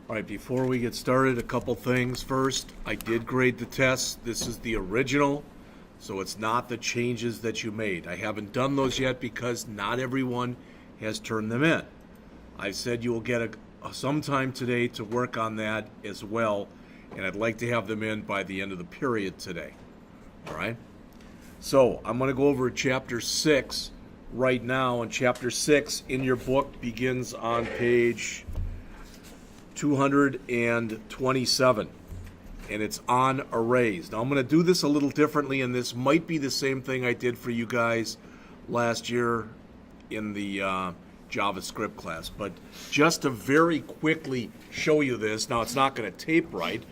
All right, before we get started, a couple things. First, I did grade the test. This is the original, so it's not the changes that you made. I haven't done those yet because not everyone has turned them in. I said you will get some time today to work on that as well, and I'd like to have them in by the end of the period today. All right? So I'm going to go over Chapter 6 right now, and Chapter 6 in your book begins on page 227, and it's on arrays. Now I'm going to do this a little differently, and this might be the same thing I did for you guys last year in the JavaScript class, but just to very quickly show you this. Now it's not going to tape right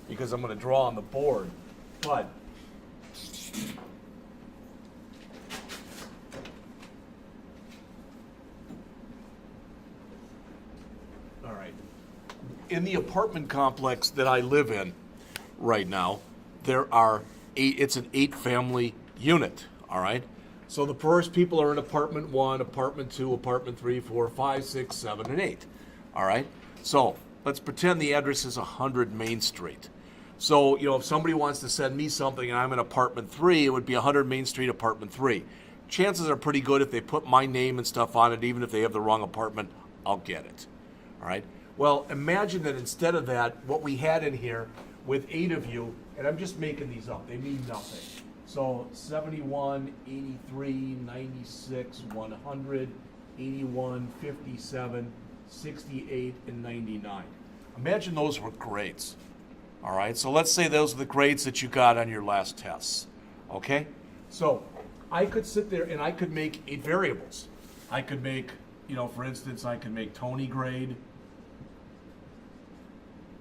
because I'm going to draw on the board, but all right. In the apartment complex that I live in right now, it's an 8-family unit, all right? So the first people are in apartment 1, apartment 2, apartment 3, 4, 5, 6, 7, and 8, all right? So let's pretend the address is 100 Main Street. So, if somebody wants to send me something and I'm in apartment 3, it would be 100 Main Street, apartment 3. Chances are pretty good if they put my name and stuff on it, even if they have the wrong apartment, I'll get it, all right? Well, imagine that instead of that, what we had in here with 8 of you, and I'm just making these up, they mean nothing. So 71, 83, 96, 100, 81, 57, 68, and 99. Imagine those were grades. All right, so let's say those are the grades that you got on your last tests. Okay? So I could sit there and I could make 8 variables. I could make, for instance, I could make Tony grade,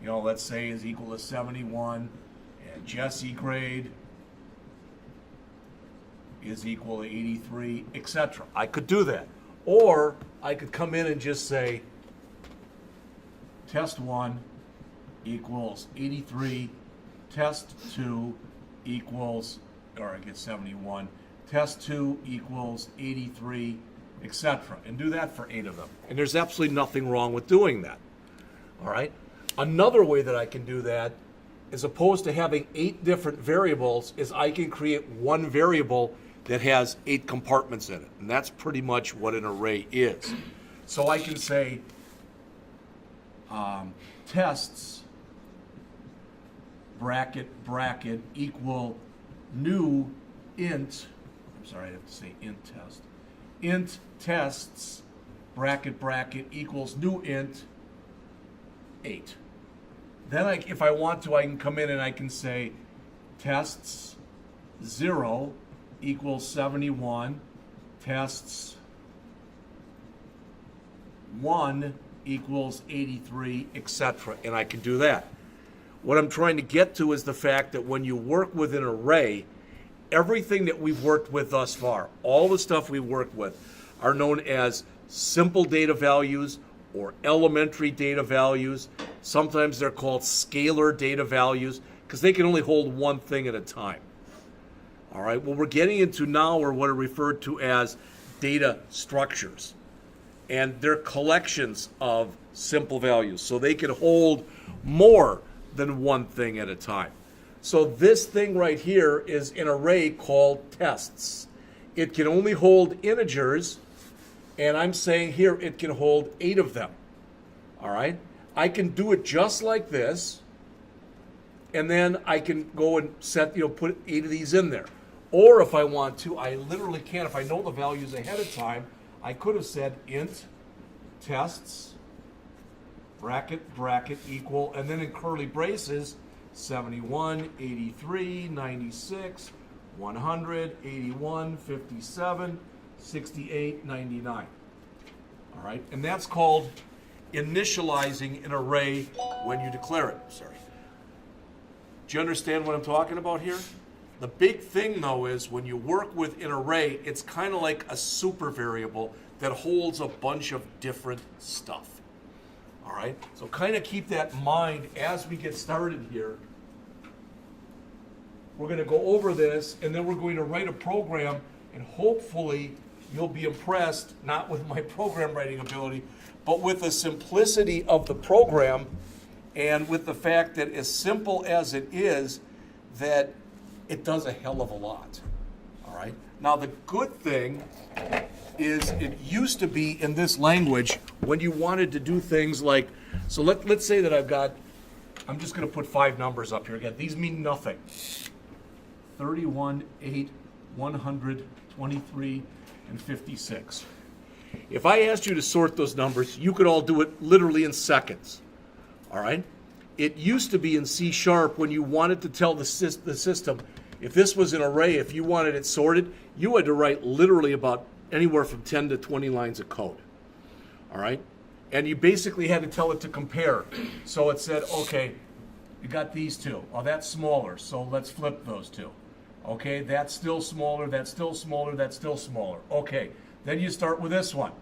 let's say is equal to 71, and Jesse grade is equal to 83, etc. I could do that. Or I could come in and just say test 1 equals 83, test 2 equals, or I get 71, test 2 equals 83, etc. And do that for 8 of them. And there's absolutely nothing wrong with doing that. All right? Another way that I can do that, as opposed to having 8 different variables, is I can create one variable that has 8 compartments in it. And that's pretty much what an array is. So I can say tests bracket equal new int, I'm sorry, I have to say int test. Int tests bracket equals new int 8. Then if I want to, I can come in and I can say tests 0 equals 71, tests 1 equals 83, etc. And I can do that. What I'm trying to get to is the fact that when you work with an array, everything that we've worked with thus far, all the stuff we've worked with, are known as simple data values or elementary data values. Sometimes they're called scalar data values because they can only hold one thing at a time. All right, what we're getting into now are what are referred to as data structures. And they're collections of simple values. So they can hold more than one thing at a time. So this thing right here is an array called tests. It can only hold integers, and I'm saying here it can hold 8 of them. All right? I can do it just like this, and then I can go and set, put 8 of these in there. Or if I want to, I literally can. If I know the values ahead of time, I could have said int tests bracket equal, and then in curly braces, 71, 83, 96, 100, 81, 57, 68, 99. All right, and that's called initializing an array when you declare it. Sorry. Do you understand what I'm talking about here? The big thing, though, is when you work with an array, it's kind of like a super variable that holds a bunch of different stuff. All right? So kind of keep that in mind as we get started here. We're going to go over this, and then we're going to write a program, and hopefully you'll be impressed, not with my program writing ability, but with the simplicity of the program And with the fact that as simple as it is, that it does a hell of a lot. All right. Now the good thing is it used to be in this language when you wanted to do things like, so let's say that I'm just going to put 5 numbers up here again. These mean nothing. 31, 8, 100, 23, and 56. If I asked you to sort those numbers, you could all do it literally in seconds. All right? It used to be in C# when you wanted to tell the system, if this was an array, if you wanted it sorted, you had to write literally about anywhere from 10 to 20 lines of code. All right? And you basically had to tell it to compare. So it said, okay, you got these two. Oh, that's smaller, so let's flip those two. Okay, that's still smaller, that's still smaller, that's still smaller. Okay, then you start with this one.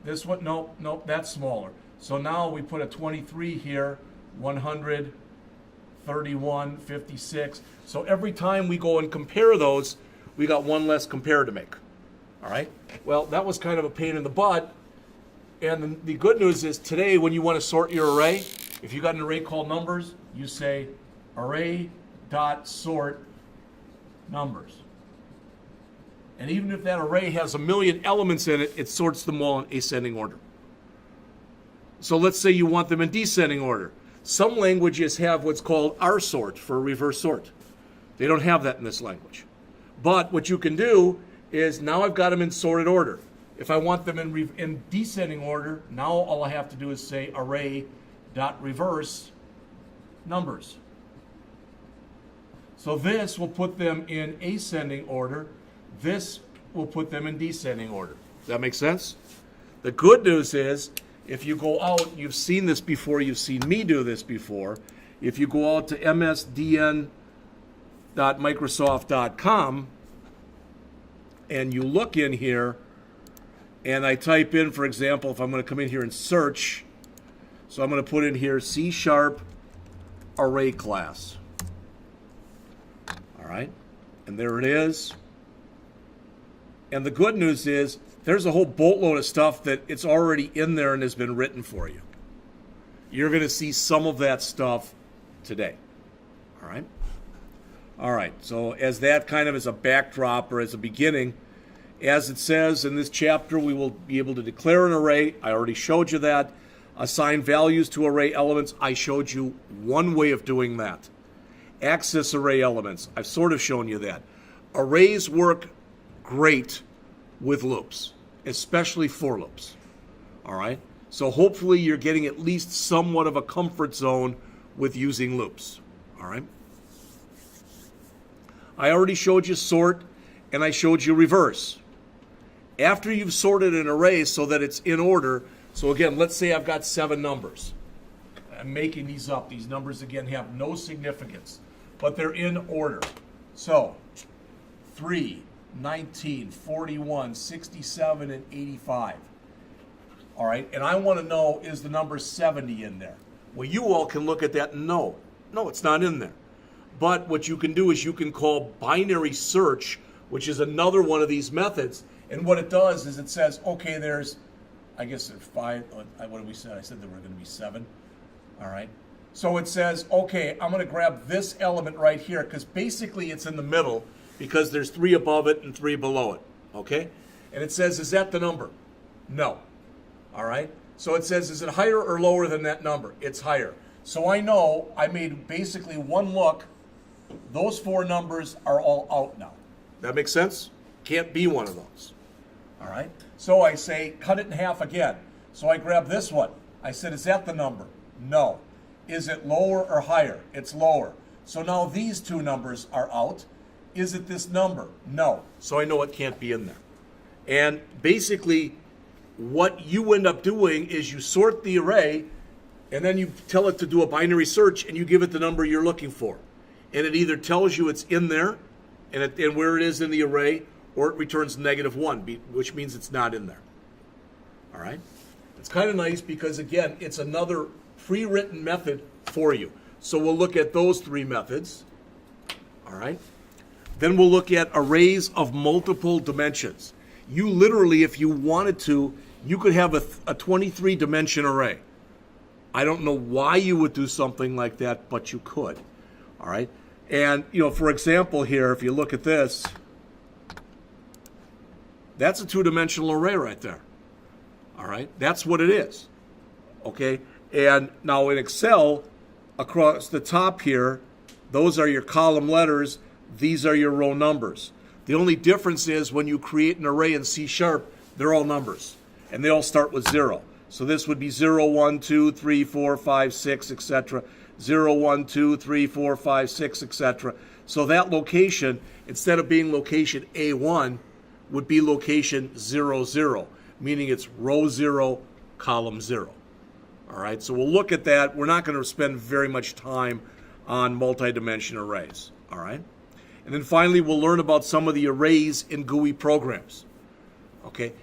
This one, nope, that's smaller. So now we put a 23 here, 100, 31, 56. So every time we go and compare those, we got one less compare to make. All right? Well, that was kind of a pain in the butt. And the good news is today when you want to sort your array, if you got an array called numbers, you say array.sort numbers. And even if that array has 1,000,000 elements in it, it sorts them all in ascending order. So let's say you want them in descending order. Some languages have what's called rsort for reverse sort. They don't have that in this language. But what you can do is now I've got them in sorted order. If I want them in descending order, now all I have to do is say array.reverse numbers. So this will put them in ascending order. This will put them in descending order. Does that make sense? The good news is, if you go out, you've seen this before, you've seen me do this before. If you go out to msdn.microsoft.com and you look in here, and I type in, for example, if I'm going to come in here and search, so I'm going to put in here C# array class. All right, and there it is. And the good news is there's a whole boatload of stuff that it's already in there and has been written for you. You're going to see some of that stuff today. All right? All right, so as that kind of as a backdrop or as a beginning, as it says in this chapter, we will be able to declare an array. I already showed you that. Assign values to array elements. I showed you one way of doing that. Access array elements. I've sort of shown you that. Arrays work great with loops, especially for loops. All right? So hopefully you're getting at least somewhat of a comfort zone with using loops. All right? I already showed you sort, and I showed you reverse. After you've sorted an array so that it's in order, so again, let's say I've got 7 numbers. I'm making these up. These numbers, again, have no significance, but they're in order. So 3, 19, 41, 67, and 85. All right, and I want to know, is the number 70 in there? Well, you all can look at that and no, it's not in there. But what you can do is you can call binary search, which is another one of these methods. And what it does is it says, okay, there's, I guess there's 5. What did we say? I said there were going to be 7. All right. So it says, okay, I'm going to grab this element right here because basically it's in the middle because there's 3 above it and 3 below it. Okay. And it says, is that the number? No. All right. So it says, is it higher or lower than that number? It's higher. So I know I made basically one look. Those 4 numbers are all out now. That makes sense? Can't be one of those. All right? So I say, cut it in half again. So I grab this one. I said, is that the number? No. Is it lower or higher? It's lower. So now these 2 numbers are out. Is it this number? No. So I know it can't be in there. And basically, what you end up doing is you sort the array, and then you tell it to do a binary search, and you give it the number you're looking for. And it either tells you it's in there, and where it is in the array, or it returns -1, which means it's not in there. All right? It's kind of nice because, again, it's another pre-written method for you. So we'll look at those 3 methods. All right? Then we'll look at arrays of multiple dimensions. You literally, if you wanted to, you could have a 23-dimension array. I don't know why you would do something like that, but you could. All right. And, you know, for example here, if you look at this, that's a two-dimensional array right there. All right. That's what it is. Okay. And now in Excel, across the top here, those are your column letters. These are your row numbers. The only difference is when you create an array in C#, they're all numbers, and they all start with 0. So this would be 0, 1, 2, 3, 4, 5, 6, etc. 0, 1, 2, 3, 4, 5, 6, etc. So that location, instead of being location A1, would be location 0, 0, meaning it's row 0, column 0. All right, so we'll look at that. We're not going to spend very much time on multi-dimension arrays. All right, and then finally, we'll learn about some of the arrays in GUI programs. Okay,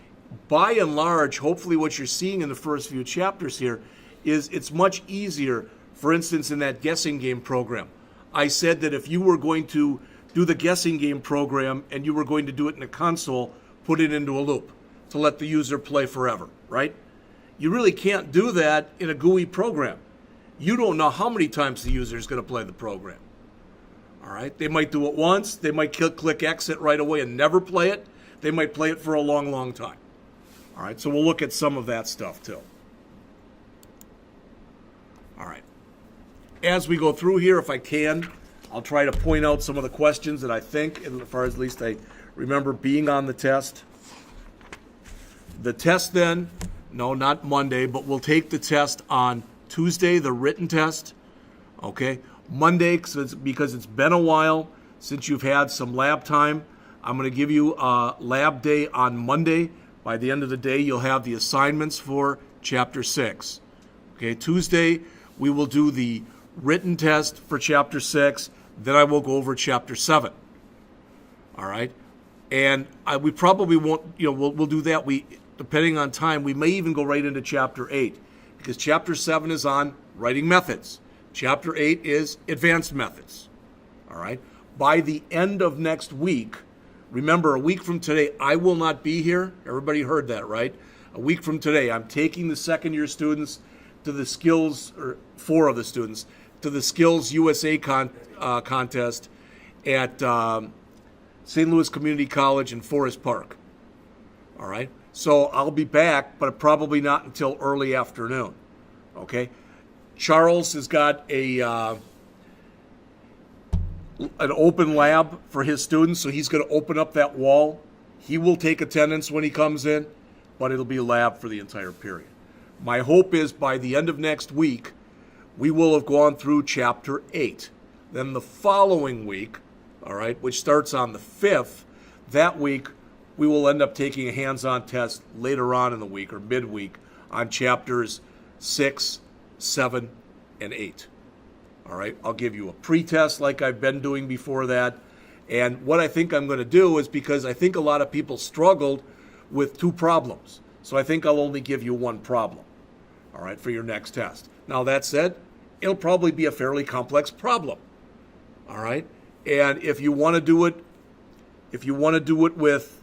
by and large, hopefully what you're seeing in the first few chapters here is it's much easier. For instance, in that guessing game program, I said that if you were going to do the guessing game program and you were going to do it in a console, put it into a loop to let the user play forever, right? You really can't do that in a GUI program. You don't know how many times the user is going to play the program. All right, they might do it once, they might click exit right away and never play it. They might play it for a long, long time. All right, so we'll look at some of that stuff too. All right. As we go through here, if I can, I'll try to point out some of the questions that I think, as far as at least I remember being on the test. The test then, no, not Monday, but we'll take the test on Tuesday, the written test. Okay. Monday, because it's been a while since you've had some lab time, I'm going to give you a lab day on Monday. By the end of the day, you'll have the assignments for Chapter 6. Okay, Tuesday, we will do the written test for Chapter 6. Then I will go over Chapter 7. All right? And we probably won't, we'll do that. Depending on time, we may even go right into Chapter 8. Because Chapter 7 is on writing methods. Chapter 8 is advanced methods. All right? By the end of next week, remember, a week from today, I will not be here. Everybody heard that, right? A week from today, I'm taking the second-year students to the skills, or 4 of the students, to the Skills USA contest at St. Louis Community College in Forest Park. All right? So I'll be back, but probably not until early afternoon. Okay? Charles has got an open lab for his students, so he's going to open up that wall. He will take attendance when he comes in, but it'll be a lab for the entire period. My hope is by the end of next week, we will have gone through Chapter 8. Then the following week, all right, which starts on the 5th, that week we will end up taking a hands-on test later on in the week or midweek on Chapters 6, 7, and 8. All right, I'll give you a pre-test like I've been doing before that. And what I think I'm going to do is, because I think a lot of people struggled with 2 problems. So I think I'll only give you 1 problem, all right, for your next test. Now, that said, it'll probably be a fairly complex problem, all right? And if you want to do it, with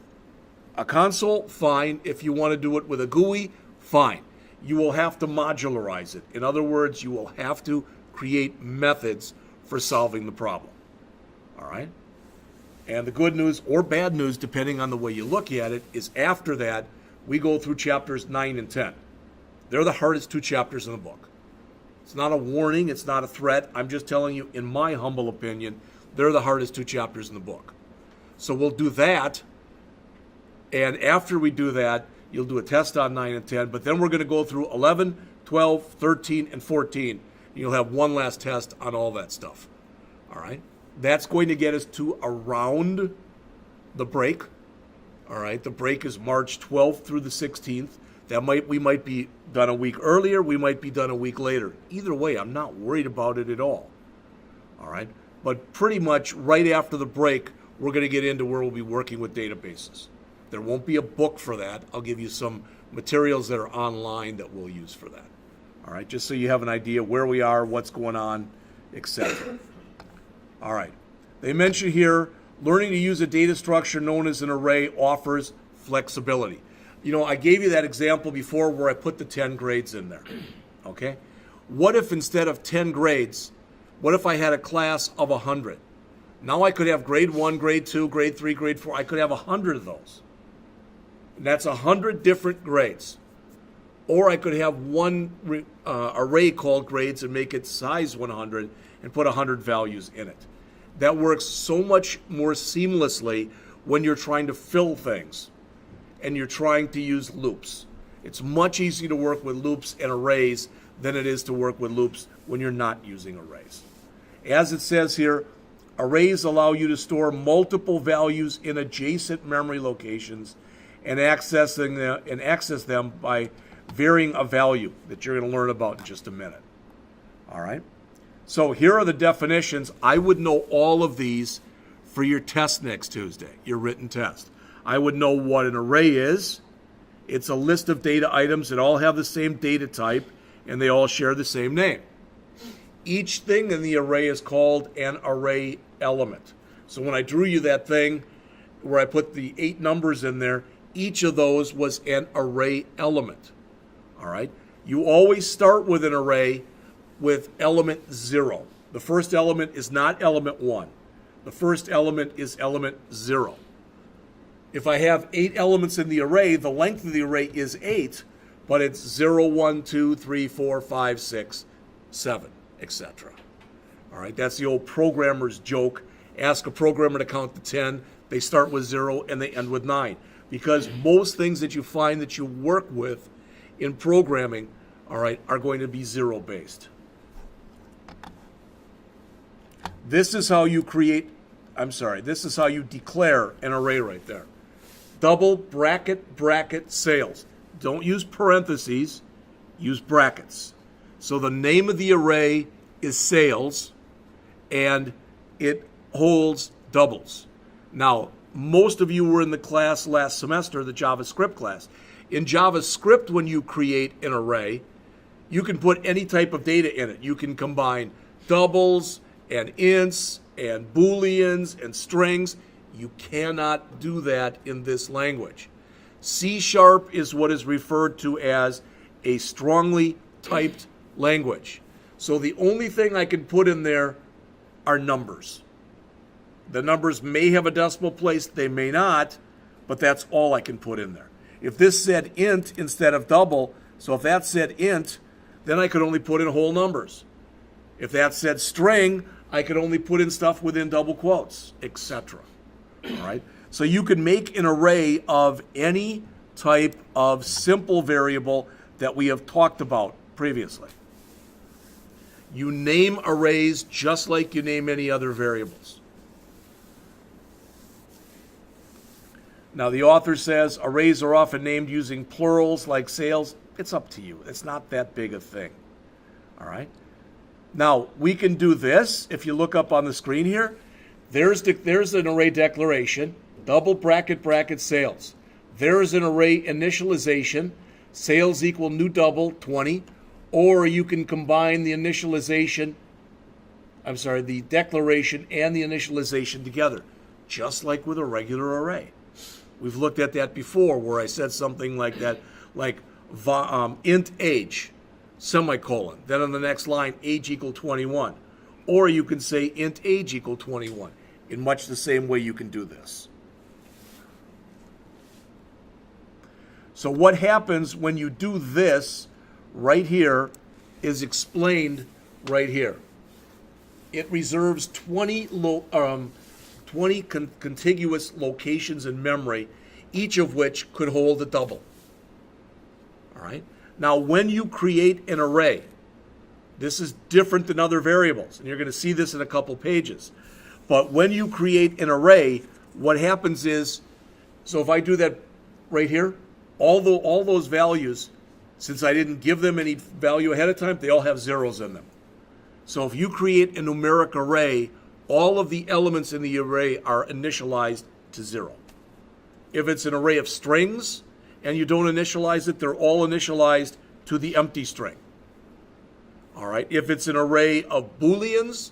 a console, fine. If you want to do it with a GUI, fine. You will have to modularize it. In other words, you will have to create methods for solving the problem. All right? And the good news or bad news, depending on the way you look at it, is after that, we go through Chapters 9 and 10. They're the hardest 2 chapters in the book. It's not a warning. It's not a threat. I'm just telling you, in my humble opinion, they're the hardest 2 chapters in the book. So we'll do that. And after we do that, you'll do a test on 9 and 10. But then we're going to go through 11, 12, 13, and 14. You'll have one last test on all that stuff. All right? That's going to get us to around the break. All right? The break is March 12th through the 16th. We might be done a week earlier. We might be done a week later. Either way, I'm not worried about it at all. All right? But pretty much right after the break, we're going to get into where we'll be working with databases. There won't be a book for that. I'll give you some materials that are online that we'll use for that. All right, just so you have an idea where we are, what's going on, etc. All right. They mention here, learning to use a data structure known as an array offers flexibility. I gave you that example before where I put the 10 grades in there. Okay? what if instead of 10 grades, what if I had a class of 100? Now I could have grade 1, grade 2, grade 3, grade 4. I could have 100 of those. And that's 100 different grades. Or I could have one array called grades and make it size 100 and put 100 values in it. That works so much more seamlessly when you're trying to fill things and you're trying to use loops. It's much easier to work with loops and arrays than it is to work with loops when you're not using arrays. As it says here, arrays allow you to store multiple values in adjacent memory locations and access them by varying a value that you're going to learn about in just a minute. All right? So here are the definitions. I would know all of these for your test next Tuesday, your written test. I would know what an array is. It's a list of data items that all have the same data type and they all share the same name. Each thing in the array is called an array element. So when I drew you that thing where I put the 8 numbers in there, each of those was an array element. All right? You always start with an array with element 0. The first element is not element 1. The first element is element 0. If I have 8 elements in the array, the length of the array is 8, but it's 0, 1, 2, 3, 4, 5, 6, 7, etc. All right, that's the old programmer's joke. Ask a programmer to count to 10. They start with 0 and they end with 9. Because most things that you find that you work with in programming, all right, are going to be 0-based. This is how you this is how you declare an array right there. Double bracket, bracket, sales. Don't use parentheses, use brackets. So the name of the array is sales, and it holds doubles. Now, most of you were in the class last semester, the JavaScript class. In JavaScript, when you create an array, you can put any type of data in it. You can combine doubles and ints and booleans and strings. You cannot do that in this language. CSharp is what is referred to as a strongly typed language. So the only thing I can put in there are numbers. The numbers may have a decimal place, they may not, but that's all I can put in there. If this said int instead of double, so if that said int, then I could only put in whole numbers. If that said string, I could only put in stuff within double quotes, etc. All right? So you can make an array of any type of simple variable that we have talked about previously. You name arrays just like you name any other variables. Now the author says arrays are often named using plurals like sales. It's up to you. It's not that big a thing. All right? Now we can do this. If you look up on the screen here, there's an array declaration, double bracket, bracket, sales. There's an array initialization, sales equal new double, 20. Or you can combine the the declaration and the initialization together, just like with a regular array. We've looked at that before where I said something like that, like int age, semicolon. Then on the next line, age equal 21. Or you can say int age equal 21. In much the same way you can do this. So what happens when you do this right here is explained right here. It reserves 20 contiguous locations in memory, each of which could hold a double. All right? Now, when you create an array, this is different than other variables, and you're going to see this in a couple pages. But when you create an array, what happens is, so if I do that right here, all those values, since I didn't give them any value ahead of time, they all have zeros in them. So if you create a numeric array, all of the elements in the array are initialized to 0. If it's an array of strings and you don't initialize it, they're all initialized to the empty string. All right. If it's an array of booleans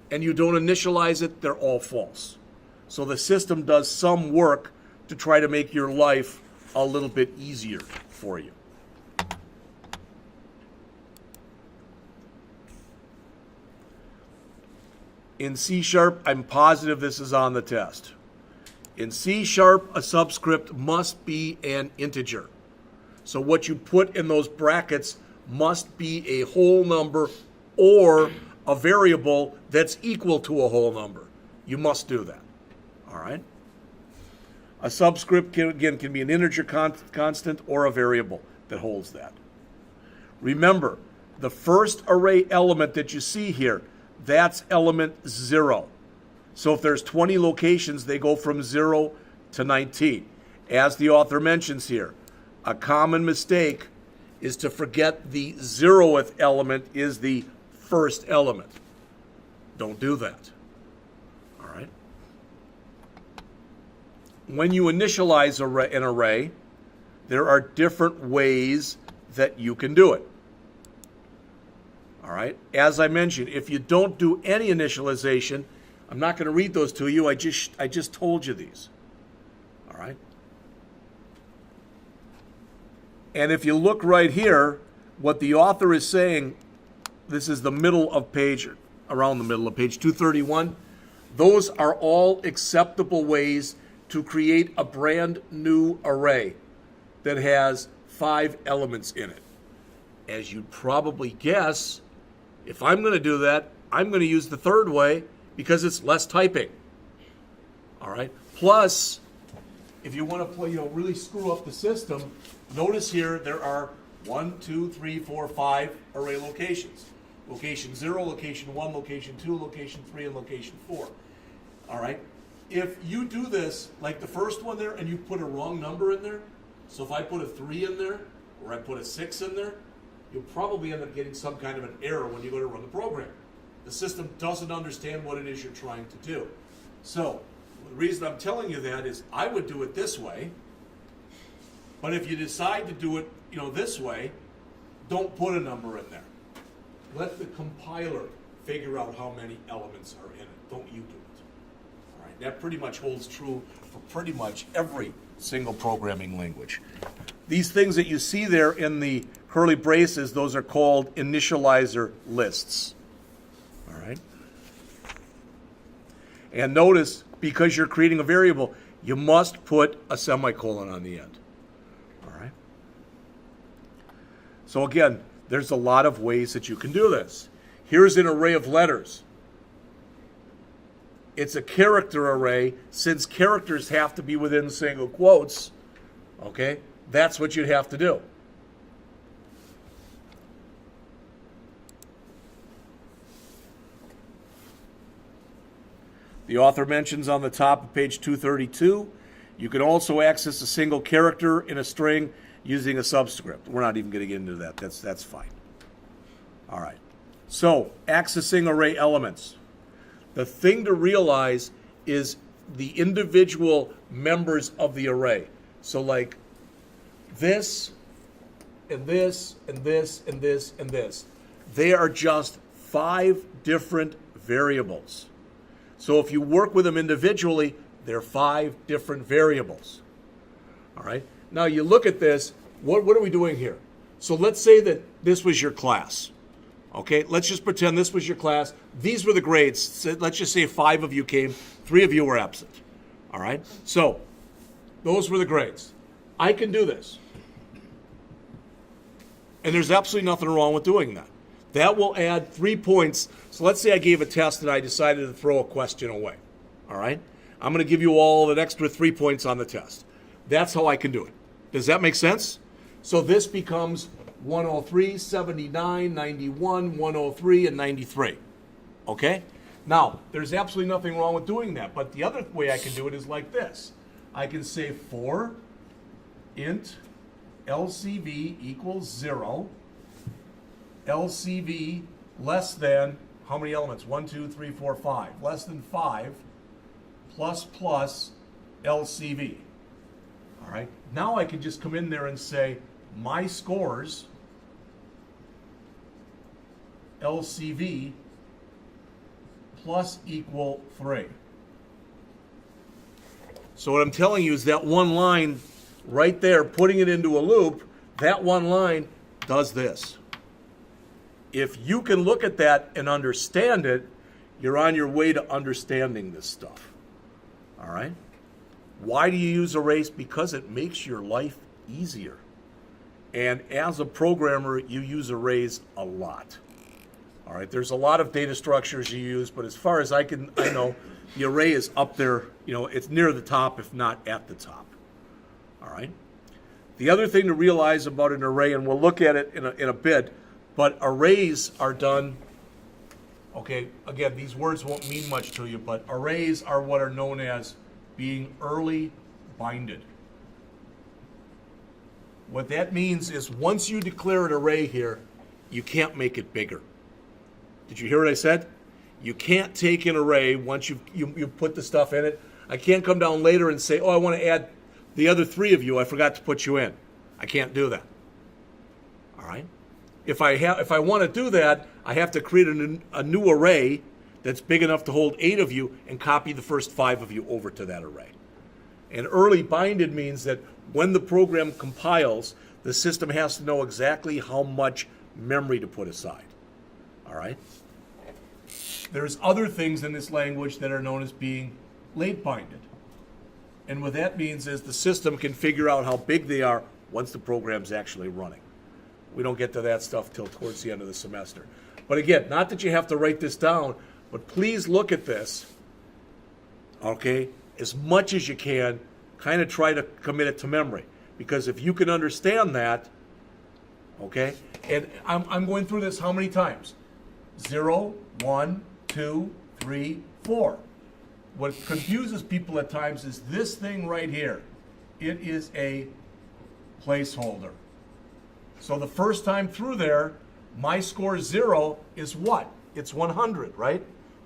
and you don't initialize it, they're all false. So the system does some work to try to make your life a little bit easier for you. In C#, I'm positive this is on the test. In C#, a subscript must be an integer. So what you put in those brackets must be a whole number or a variable that's equal to a whole number. You must do that. All right? A subscript, can be an integer constant or a variable that holds that. Remember, the first array element that you see here, that's element 0. So if there's 20 locations, they go from 0 to 19. As the author mentions here, a common mistake is to forget the 0th element is the first element. Don't do that. All right? When you initialize an array, there are different ways that you can do it. All right? As I mentioned, if you don't do any initialization, I'm not going to read those to you. I just told you these. All right? And if you look right here, what the author is saying, this is the middle of page, around the middle of page 231. Those are all acceptable ways to create a brand new array that has 5 elements in it. As you'd probably guess, if I'm going to do that, I'm going to use the third way because it's less typing. All right. Plus, if you want to really screw up the system, notice here there are 1, 2, 3, 4, 5 array locations. Location 0, location 1, location 2, location 3, and location 4. All right. If you do this, like the first one there, and you put a wrong number in there, so if I put a 3 in there, or I put a 6 in there, you'll probably end up getting some kind of an error when you go to run the program. The system doesn't understand what it is you're trying to do. So, the reason I'm telling you that is I would do it this way, but if you decide to do it, this way, don't put a number in there. Let the compiler figure out how many elements are in it. Don't you do it. All right, that pretty much holds true for pretty much every single programming language. These things that you see there in the curly braces, those are called initializer lists. All right? And notice, because you're creating a variable, you must put a semicolon on the end. All right? So again, there's a lot of ways that you can do this. Here's an array of letters. It's a character array. Since characters have to be within single quotes, okay, that's what you'd have to do. The author mentions on the top of page 232, you can also access a single character in a string using a subscript. We're not even going to get into that. That's fine. All right. So, accessing array elements. The thing to realize is the individual members of the array. So like this, and this, and this, and this, and this. They are just 5 different variables. So if you work with them individually, they're 5 different variables. All right? Now you look at this, what are we doing here? So let's say that this was your class. Okay, let's just pretend this was your class. These were the grades. So let's just say 5 of you came, 3 of you were absent. All right? So those were the grades. I can do this. And there's absolutely nothing wrong with doing that. That will add 3 points. So let's say I gave a test and I decided to throw a question away. All right? I'm going to give you all an extra 3 points on the test. That's how I can do it. Does that make sense? So this becomes 103, 79, 91, 103, and 93. Okay? Now, there's absolutely nothing wrong with doing that, but the other way I can do it is like this. I can say for int LCV equals 0, LCV less than, how many elements? 1, 2, 3, 4, 5. Less than 5 plus LCV. All right? Now I can just come in there and say my scores LCV plus equal 3. So what I'm telling you is that one line right there, putting it into a loop, that one line does this. If you can look at that and understand it, you're on your way to understanding this stuff. All right? Why do you use arrays? Because it makes your life easier. And as a programmer, you use arrays a lot. All right, there's a lot of data structures you use, but as far as I know, the array is up there, it's near the top, if not at the top. All right. The other thing to realize about an array, and we'll look at it in a bit, but arrays are done, okay, again, these words won't mean much to you, but arrays are what are known as being early binded. What that means is once you declare an array here, you can't make it bigger. Did you hear what I said? You can't take an array once you put the stuff in it. I can't come down later and say, oh, I want to add the other 3 of you. I forgot to put you in. I can't do that. All right? If I want to do that, I have to create a new array that's big enough to hold 8 of you and copy the first 5 of you over to that array. And early binded means that when the program compiles, the system has to know exactly how much memory to put aside. All right? There's other things in this language that are known as being late binded. And what that means is the system can figure out how big they are once the program's actually running. We don't get to that stuff till towards the end of the semester. But again, not that you have to write this down, but please look at this, okay, as much as you can, kind of try to commit it to memory. Because if you can understand that, okay, and I'm going through this how many times? 0, 1, 2, 3, 4. What confuses people at times is this thing right here. It is a placeholder. So the first time through there, my score 0 is what? It's 100, right?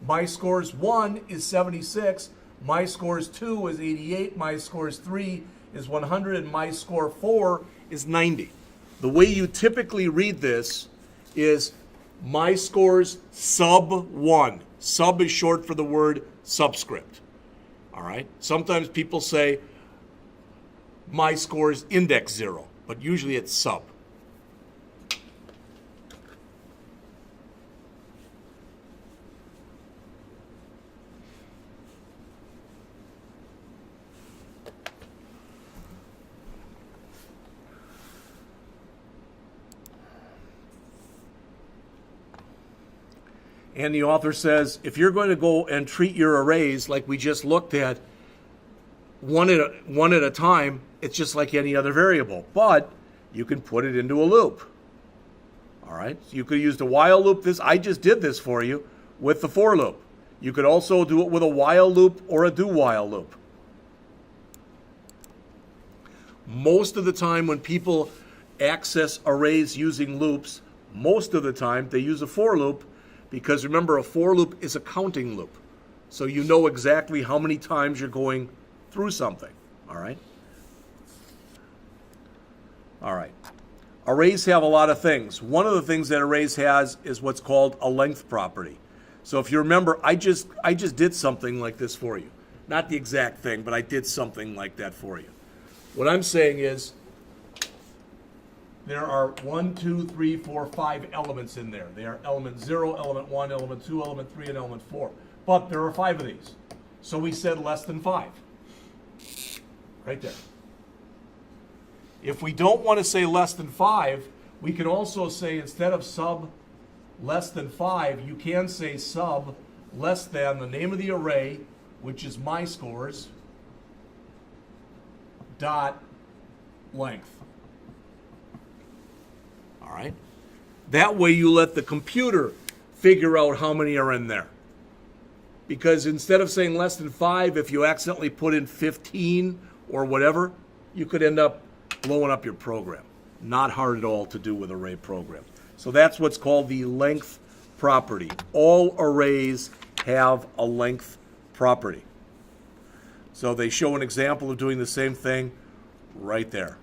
My score's 1 is 76. My score's 2 is 88. My score's 3 is 100. And my score 4 is 90. The way you typically read this is my score's sub 1. Sub is short for the word subscript. All right? Sometimes people say my score's index 0, but usually it's sub. And the author says, if you're going to go and treat your arrays like we just looked at, one at a time, it's just like any other variable. But you can put it into a loop. All right? So you could use the while loop. I just did this for you with the for loop. You could also do it with a while loop or a do while loop. Most of the time when people access arrays using loops, most of the time they use a for loop. Because remember, a for loop is a counting loop. So you know exactly how many times you're going through something. All right? All right. Arrays have a lot of things. One of the things that arrays has is what's called a length property. So if you remember, I just did something like this for you. Not the exact thing, but I did something like that for you. What I'm saying is, there are 1, 2, 3, 4, 5 elements in there. They are element 0, element 1, element 2, element 3, and element 4. But there are 5 of these. So we said less than 5. Right there. If we don't want to say less than 5, we can also say instead of sub less than 5, you can say sub less than the name of the array, which is my scores, dot length. All right? That way you let the computer figure out how many are in there. Because instead of saying less than 5, if you accidentally put in 15 or whatever, you could end up blowing up your program. Not hard at all to do with array programs. So that's what's called the length property. All arrays have a length property. So they show an example of doing the same thing right there.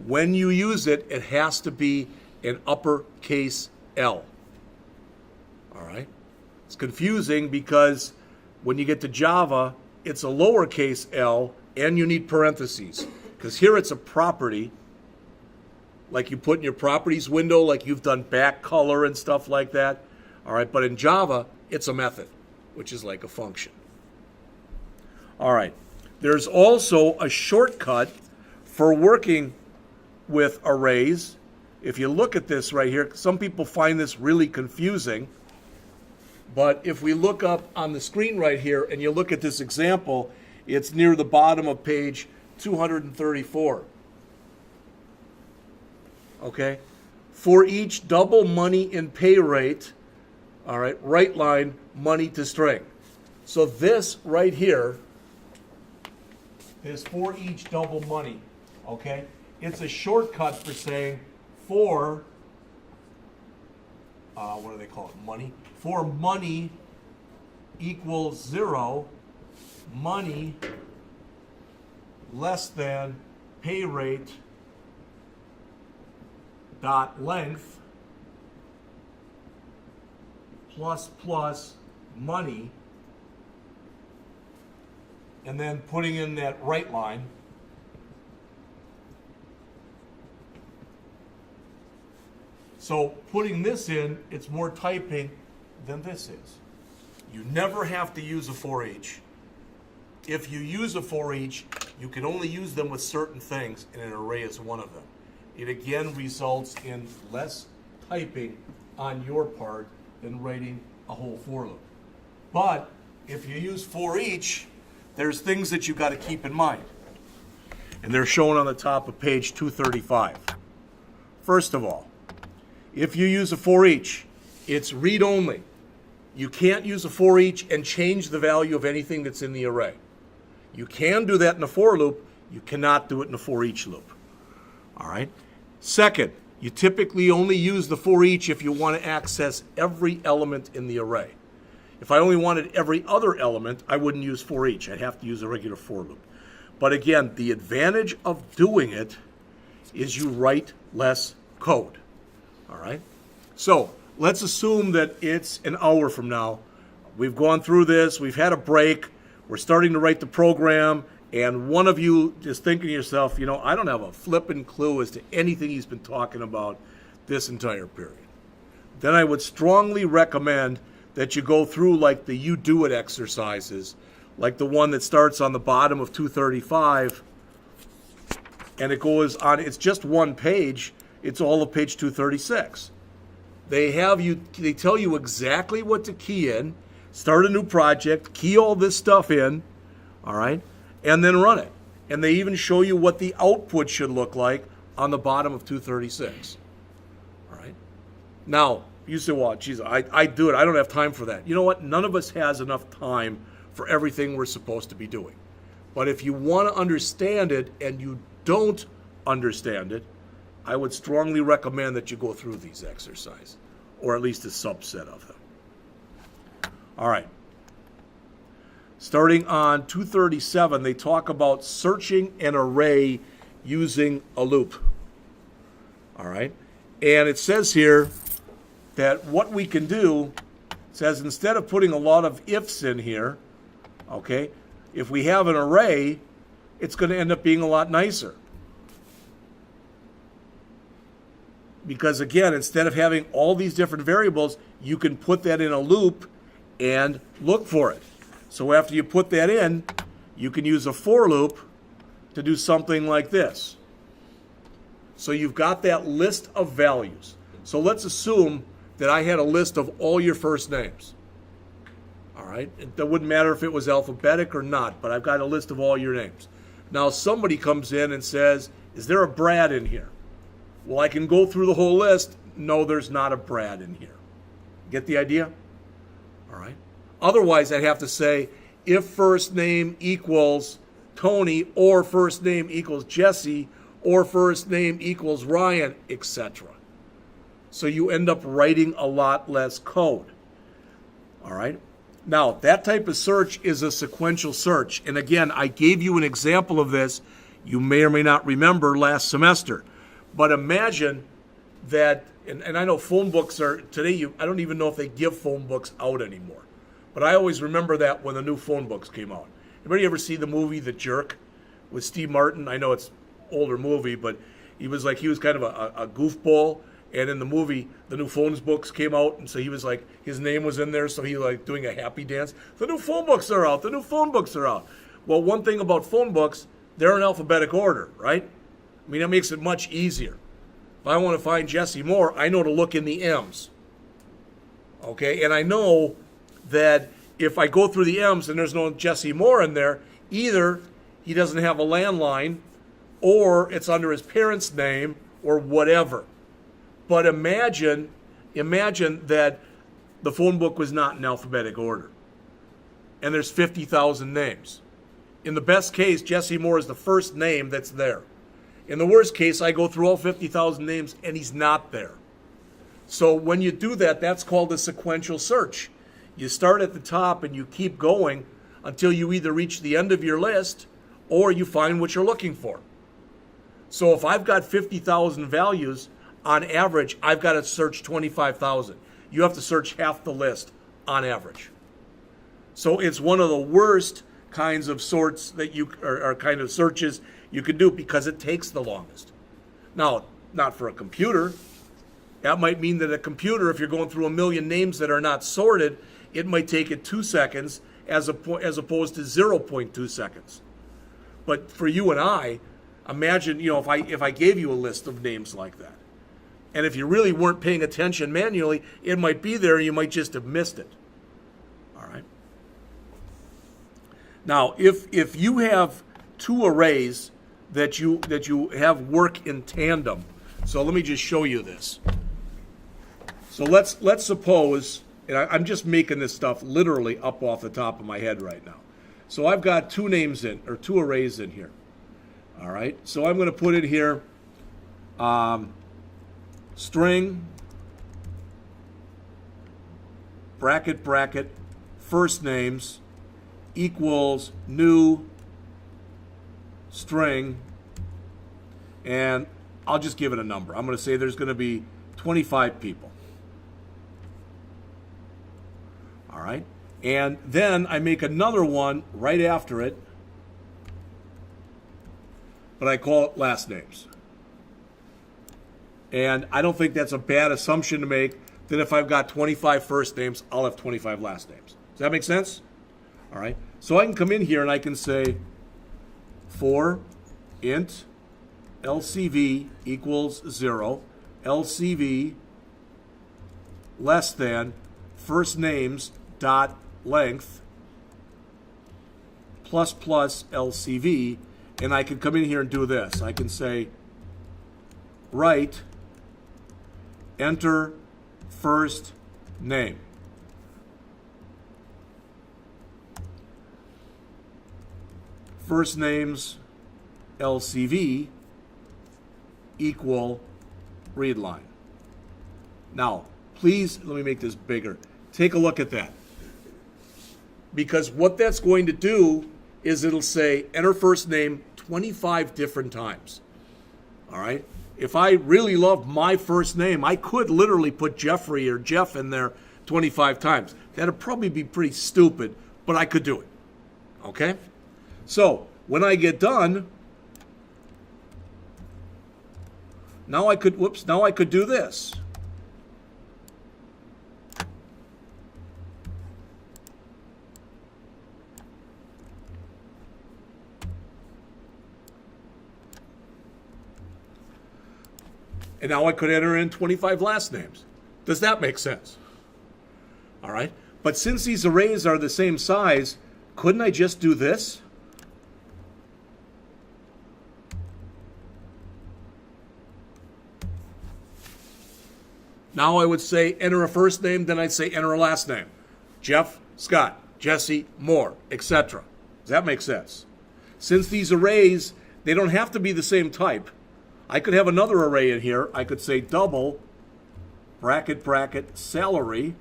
When you use it, it has to be an uppercase L. All right? It's confusing because when you get to Java, it's a lowercase l and you need parentheses. Because here it's a property, like you put in your properties window, like you've done back color and stuff like that. All right, but in Java, it's a method, which is like a function. All right, there's also a shortcut for working with arrays. If you look at this right here, some people find this really confusing, but if we look up on the screen right here and you look at this example, it's near the bottom of page 234. Okay? For each double money in pay rate, all right, right line, money to string. So this right here is for each double money, okay? It's a shortcut for saying for, what do they call it, money? For money equals 0, money less than pay rate dot length plus money, and then putting in that right line. So putting this in, it's more typing than this is. You never have to use a for each. If you use a for each, you can only use them with certain things, and an array is one of them. It again results in less typing on your part than writing a whole for loop. But if you use for each, there's things that you've got to keep in mind. And they're shown on the top of page 235. First of all, if you use a for each, it's read only. You can't use a for each and change the value of anything that's in the array. You can do that in a for loop. You cannot do it in a for each loop. All right? Second, you typically only use the for each if you want to access every element in the array. If I only wanted every other element, I wouldn't use for each. I'd have to use a regular for loop. But again, the advantage of doing it is you write less code. All right? So let's assume that it's an hour from now. We've gone through this. We've had a break. We're starting to write the program. And one of you is thinking to yourself, you know, I don't have a flipping clue as to anything he's been talking about this entire period. Then I would strongly recommend that you go through like the you do it exercises, like the one that starts on the bottom of 235, and it goes on, it's just one page, it's all of page 236. They tell you exactly what to key in, start a new project, key all this stuff in, all right, and then run it. And they even show you what the output should look like on the bottom of 236. All right. Now, you say, well, geez, I do it. I don't have time for that. You know what? None of us has enough time for everything we're supposed to be doing. But if you want to understand it and you don't understand it, I would strongly recommend that you go through these exercises, or at least a subset of them. All right. Starting on 237, they talk about searching an array using a loop. All right. And it says here that what we can do, says instead of putting a lot of ifs in here, okay, if we have an array, it's going to end up being a lot nicer. Because again, instead of having all these different variables, you can put that in a loop and look for it. So after you put that in, you can use a for loop to do something like this. So you've got that list of values. So let's assume that I had a list of all your first names. All right? It wouldn't matter if it was alphabetic or not, but I've got a list of all your names. Now somebody comes in and says, is there a Brad in here? Well, I can go through the whole list. No, there's not a Brad in here. Get the idea? All right? Otherwise, I'd have to say, if first name equals Tony, or first name equals Jesse, or first name equals Ryan, etc. So you end up writing a lot less code. All right? Now, that type of search is a sequential search. And again, I gave you an example of this. You may or may not remember last semester. But imagine that, and I know phone books are, today, I don't even know if they give phone books out anymore. But I always remember that when the new phone books came out. Anybody ever see the movie The Jerk with Steve Martin? I know it's an older movie, but he was kind of a goofball, And in the movie, the new phones books came out, and so he was like, his name was in there, so he like doing a happy dance. The new phone books are out. The new phone books are out. Well, one thing about phone books, they're in alphabetic order, right? I mean, that makes it much easier. If I want to find Jesse Moore, I know to look in the M's. Okay, and I know that if I go through the M's and there's no Jesse Moore in there, either he doesn't have a landline, or it's under his parents' name, or whatever. But imagine that the phone book was not in alphabetic order, and there's 50,000 names. In the best case, Jesse Moore is the first name that's there. In the worst case, I go through all 50,000 names, and he's not there. So when you do that, that's called a sequential search. You start at the top, and you keep going until you either reach the end of your list, or you find what you're looking for. So if I've got 50,000 values, on average, I've got to search 25,000. You have to search half the list on average. So it's one of the worst kinds of sorts that you are kind of searches you can do because it takes the longest. Now, not for a computer. That might mean that a computer, if you're going through a million names that are not sorted, it might take it 2 seconds as opposed to 0.2 seconds. But for you and I, imagine, if I gave you a list of names like that, and if you really weren't paying attention manually, it might be there and you might just have missed it. All right. Now, if you have two arrays that you have work in tandem, so let me just show you this. So let's suppose, and I'm just making this stuff literally up off the top of my head right now. So I've got two arrays in here. All right. So I'm going to put in here string, bracket, bracket, first names equals new string, and I'll just give it a number. I'm going to say there's going to be 25 people. All right. And then I make another one right after it, but I call it last names. And I don't think that's a bad assumption to make that if I've got 25 first names, I'll have 25 last names. Does that make sense? All right. So I can come in here and I can say for int LCV equals 0, LCV less than first names dot length plus plus LCV, and I can come in here and do this. I can say write enter first name. First names LCV equal read line. Now, please, let me make this bigger. Take a look at that. Because what that's going to do is it'll say enter first name 25 different times. All right? If I really love my first name, I could literally put Jeffrey or Jeff in there 25 times. That'd probably be pretty stupid, but I could do it. Okay? So, when I get done, now I could do this. And now I could enter in 25 last names. Does that make sense? All right. But since these arrays are the same size, couldn't I just do this? Now I would say enter a first name, then I'd say enter a last name. Jeff, Scott, Jesse, Moore, etc. Does that make sense? Since these arrays, they don't have to be the same type. I could have another array in here. I could say double bracket bracket salary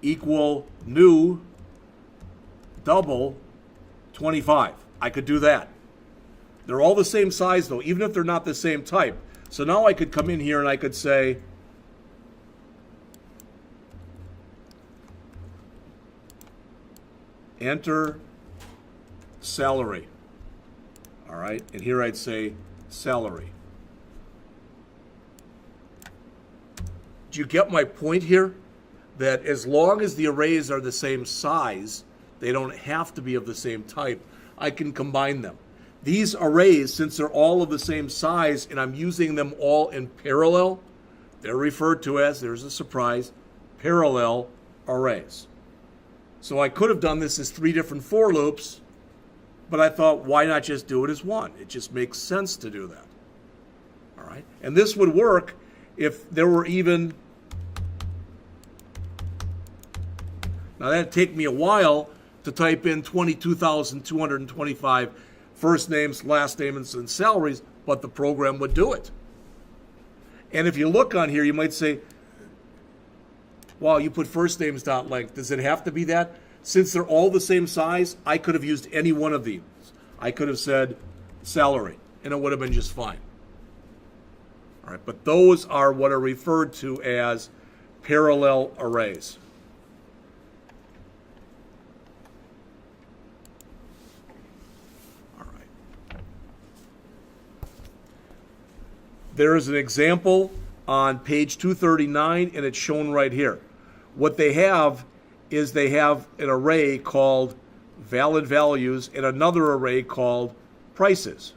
equal new double 25. I could do that. They're all the same size though, even if they're not the same type. So now I could come in here and I could say enter salary. All right, and here I'd say salary. you get my point here? That as long as the arrays are the same size, they don't have to be of the same type. I can combine them. These arrays, since they're all of the same size and I'm using them all in parallel, they're referred to as, there's a surprise, parallel arrays. So I could have done this as 3 different for loops, but I thought, why not just do it as one? It just makes sense to do that. All right? And this would work if there were even, now that'd take me a while to type in 22,225 first names, last names, and salaries, but the program would do it. And if you look on here, you might say, wow, you put first names dot length. Does it have to be that? Since they're all the same size, I could have used any one of these. I could have said salary, and it would have been just fine. All right, but those are what are referred to as parallel arrays. All right. There is an example on page 239, and it's shown right here. What they have is they have an array called valid values and another array called prices.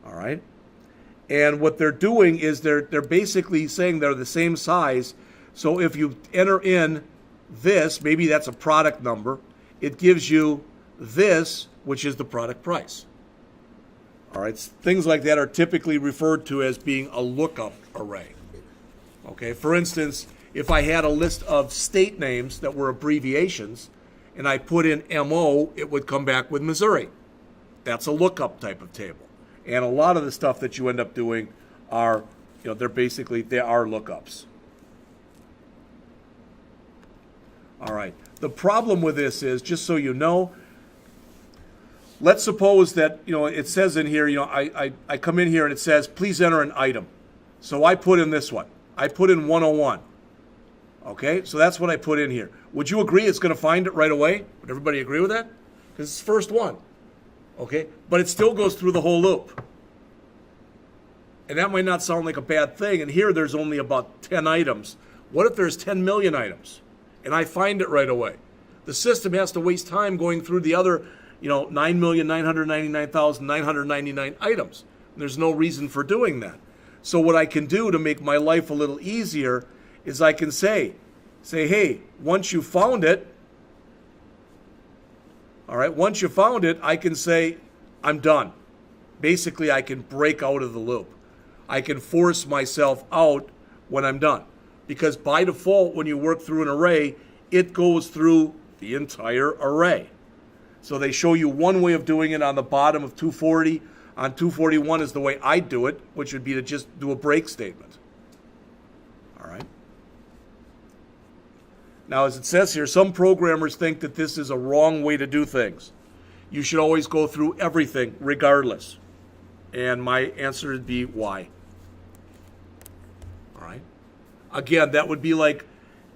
All right? And what they're doing is they're basically saying they're the same size. So if you enter in this, maybe that's a product number, it gives you this, which is the product price. All right? Things like that are typically referred to as being a lookup array. Okay? For instance, if I had a list of state names that were abbreviations and I put in MO, it would come back with Missouri. That's a lookup type of table. And a lot of the stuff that you end up doing are, they are lookups. All right. The problem with this is, just so you know, let's suppose that, it says in here, I come in here and it says, please enter an item. So I put in this one. I put in 101. Okay, so that's what I put in here. Would you agree it's going to find it right away? Would everybody agree with that? Because it's the first one. Okay, but it still goes through the whole loop. And that might not sound like a bad thing. And here there's only about 10 items. What if there's 10 million items? And I find it right away. The system has to waste time going through the other, 9,999,999 items. And there's no reason for doing that. So what I can do to make my life a little easier is I can say, hey, once you found it, all right, once you found it, I can say, I'm done. Basically, I can break out of the loop. I can force myself out when I'm done. Because by default, when you work through an array, it goes through the entire array. So they show you one way of doing it on the bottom of 240. On 241 is the way I do it, which would be to just do a break statement. All right. Now, as it says here, some programmers think that this is a wrong way to do things. You should always go through everything regardless. And my answer would be why. All right. Again, that would be like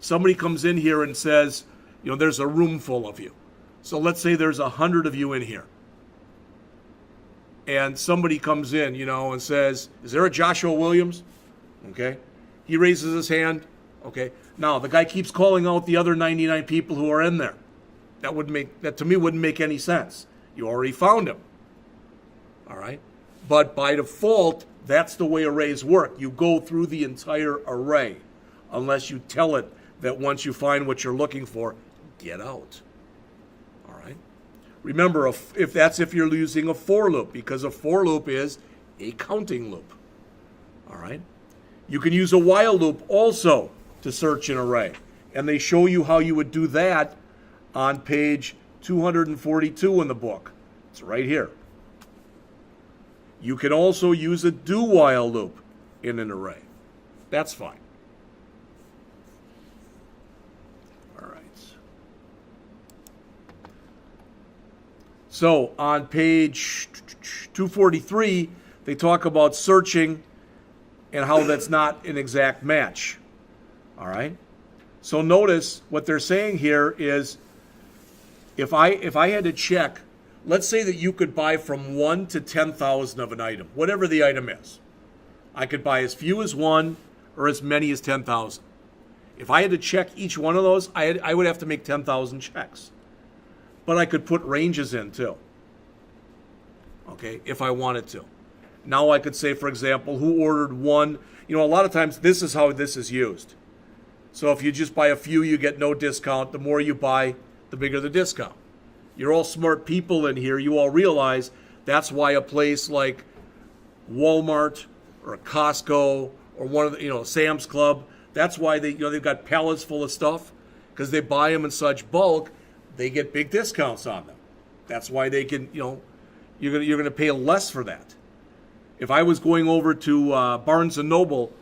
somebody comes in here and says, there's a room full of you. So let's say there's 100 of you in here. And somebody comes in, and says, is there a Joshua Williams? Okay. He raises his hand. Okay. Now, the guy keeps calling out the other 99 people who are in there. That to me wouldn't make any sense. You already found him. All right? But by default, that's the way arrays work. You go through the entire array unless you tell it that once you find what you're looking for, get out. All right? Remember, if you're using a for loop, because a for loop is a counting loop. All right? You can use a while loop also to search an array. And they show you how you would do that on page 242 in the book. It's right here. You can also use a do while loop in an array. That's fine. All right. So on page 243, they talk about searching and how that's not an exact match. All right. So notice what they're saying here is if I had to check, let's say that you could buy from 1 to 10,000 of an item, whatever the item is. I could buy as few as 1, or as many as 10,000. If I had to check each one of those, I would have to make 10,000 checks. But I could put ranges in too, okay, if I wanted to. Now I could say, for example, who ordered one. You know, a lot of times this is how this is used. So if you just buy a few, you get no discount. The more you buy, the bigger the discount. You're all smart people in here. You all realize that's why a place like Walmart or a Costco or one of the, Sam's Club, that's why they've got pallets full of stuff, because they buy them in such bulk. They get big discounts on them. That's why they can, you're going to pay less for that. If I was going over to Barnes and Noble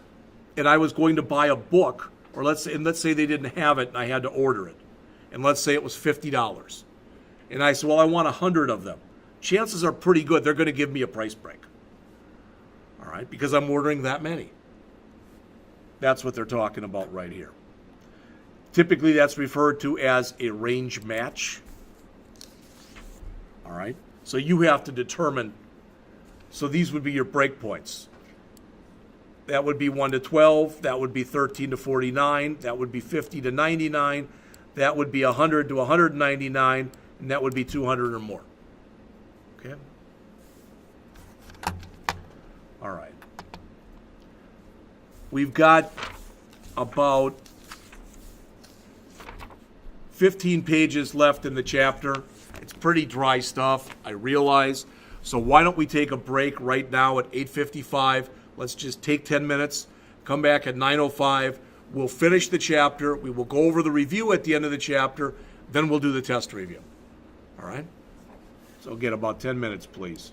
and I was going to buy a book, or let's say they didn't have it and I had to order it, and let's say it was $50, and I said, well, I want 100 of them. Chances are pretty good they're going to give me a price break. All right, because I'm ordering that many. That's what they're talking about right here. Typically, that's referred to as a range match. All right, so you have to determine. So these would be your breakpoints. That would be 1 to 12. That would be 13 to 49. That would be 50 to 99. That would be 100 to 199. And that would be 200 or more. Okay? All right. We've got about 15 pages left in the chapter. It's pretty dry stuff, I realize. So why don't we take a break right now at 8:55? Let's just take 10 minutes, come back at 9:05. We'll finish the chapter. We will go over the review at the end of the chapter. Then we'll do the test review. All right? So again, about 10 minutes, please.